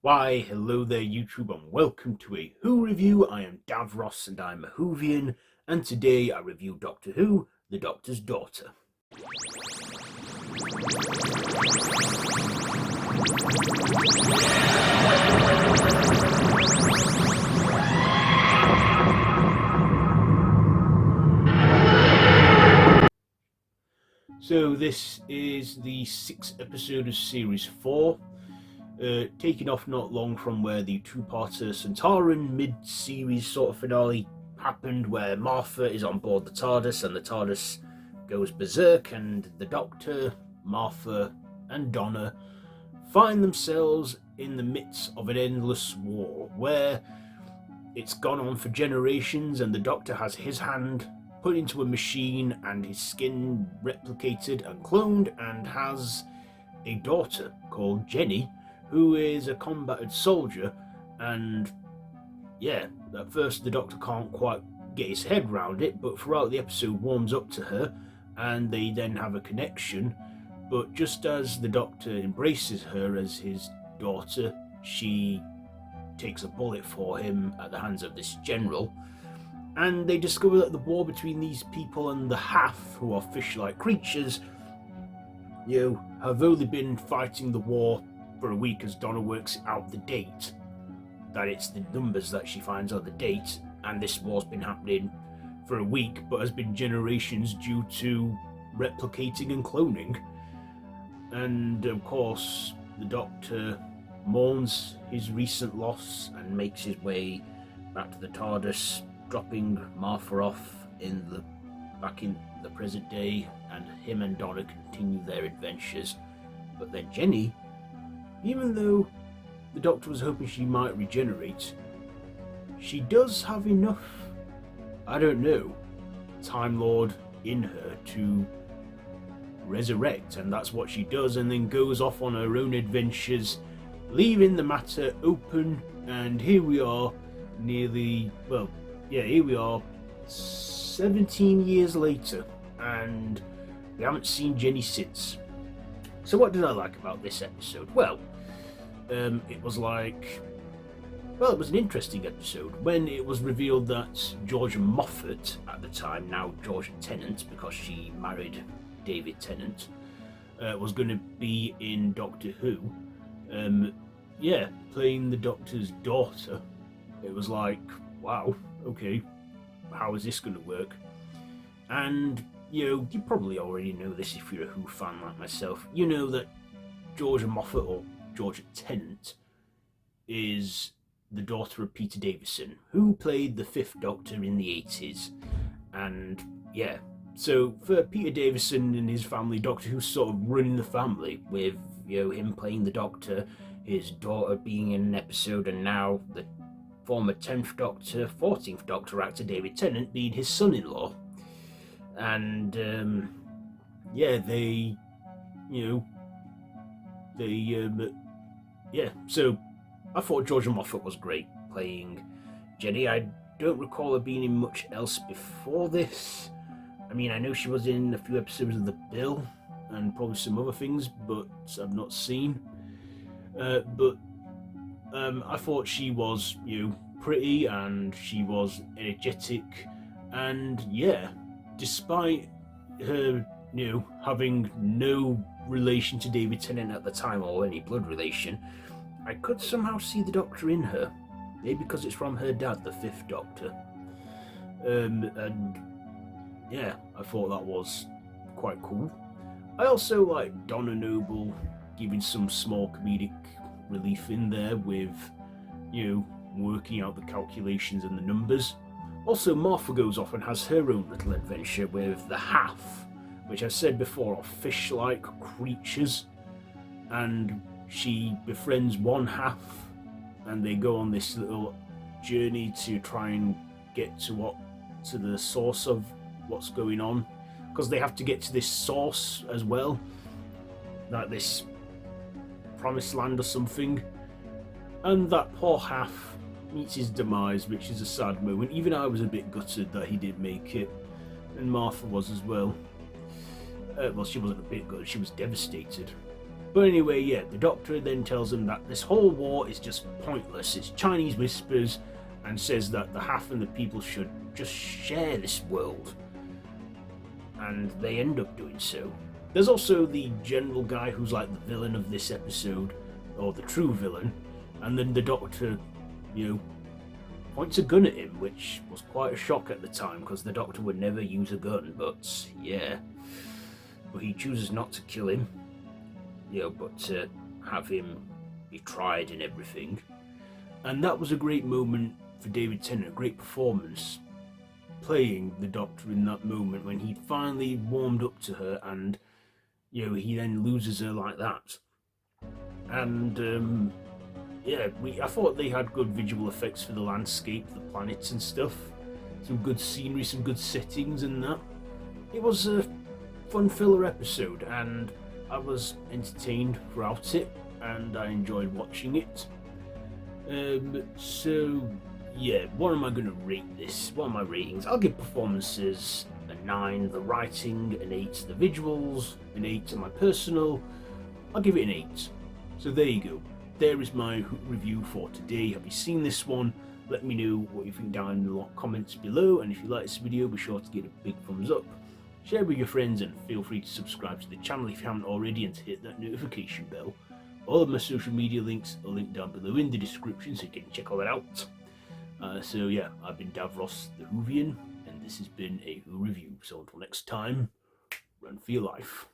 Why, hello there YouTube and welcome to a Who review. I am Davros and I'm a Whovian, and today I review Doctor Who, the Doctor's Daughter. So this is the 6th episode of Series 4. Taking off not long from where the two-parter Centauran mid-series sort of finale happened, where Martha is on board the TARDIS and the TARDIS goes berserk, and the Doctor, Martha and Donna find themselves in the midst of an endless war where it's gone on for generations, and the Doctor has his hand put into a machine and his skin replicated and cloned, and has a daughter called Jenny, who is a combated soldier. And yeah, at first the Doctor can't quite get his head round it, but throughout the episode warms up to her and they then have a connection. But just as the Doctor embraces her as his daughter, she takes a bullet for him at the hands of this general, and they discover that the war between these people and the Half, who are fish-like creatures, have only been fighting the war for a week, as Donna works out the date. That it's the numbers that she finds are the date, and this war's been happening for a week, but has been generations due to replicating and cloning. And of course, the Doctor mourns his recent loss and makes his way back to the TARDIS, dropping Martha off back in the present day, and him and Donna continue their adventures. But then Jenny, even though the Doctor was hoping she might regenerate, she does have enough, Time Lord in her to resurrect, and that's what she does, and then goes off on her own adventures, leaving the matter open. And here we are, 17 years later, and we haven't seen Jenny since. So what did I like about this episode? Well, it was an interesting episode when it was revealed that Georgia Moffat, at the time, now Georgia Tennant, because she married David Tennant, was going to be in Doctor Who. Playing the Doctor's daughter. It was like, wow, okay, how is this going to work? And, you probably already know this if you're a Who fan like myself. You know that Georgia Moffat, or Georgia Tennant, is the daughter of Peter Davison, who played the 5th Doctor in the 80s. And, yeah, so for Peter Davison and his family, Doctor Who's sort of running the family, with, him playing the Doctor, his daughter being in an episode, and now the former 10th Doctor, 14th Doctor actor David Tennant being his son-in-law. And so I thought Georgia Moffat was great playing Jenny. I don't recall her being in much else before this. I mean, I know she was in a few episodes of The Bill and probably some other things, but I've not seen. I thought she was, pretty, and she was energetic, and despite her, having no relation to David Tennant at the time, or any blood relation, I could somehow see the Doctor in her. Maybe because it's from her dad, the 5th Doctor. I thought that was quite cool. I also like Donna Noble giving some small comedic relief in there with, working out the calculations and the numbers. Also, Martha goes off and has her own little adventure with the Half, which I've said before are fish-like creatures, and she befriends one Half, and they go on this little journey to try and get to the source of what's going on, because they have to get to this source as well, like this promised land or something. And that poor Half meets his demise, which is a sad moment. Even I was a bit gutted that he didn't make it, and Martha was as well. She wasn't a bit gutted, she was devastated. But anyway, yeah, the Doctor then tells them that this whole war is just pointless. It's Chinese whispers, and says that the half and the people should just share this world. And they end up doing so. There's also the general guy who's like the villain of this episode, or the true villain, and then the Doctor, points a gun at him, which was quite a shock at the time, because the Doctor would never use a gun, but yeah. But he chooses not to kill him, but to have him be tried and everything. And that was a great moment for David Tennant, a great performance, playing the Doctor in that moment when he finally warmed up to her, and he then loses her like that. And I thought they had good visual effects for the landscape, the planets and stuff. Some good scenery, some good settings and that. It was a fun filler episode, and I was entertained throughout it, and I enjoyed watching it. What am I going to rate this? What are my ratings? I'll give performances a 9, the writing an 8, the visuals an 8, and my personal, I'll give it an 8. So there you go. There is my review for today. Have you seen this one? Let me know what you think down in the comments below, and if you like this video, be sure to give it a big thumbs up. Share with your friends, and feel free to subscribe to the channel if you haven't already, and to hit that notification bell. All of my social media links are linked down below in the description, so you can check all that out. I've been Davros the Whovian, and this has been a Who Review. So until next time, run for your life.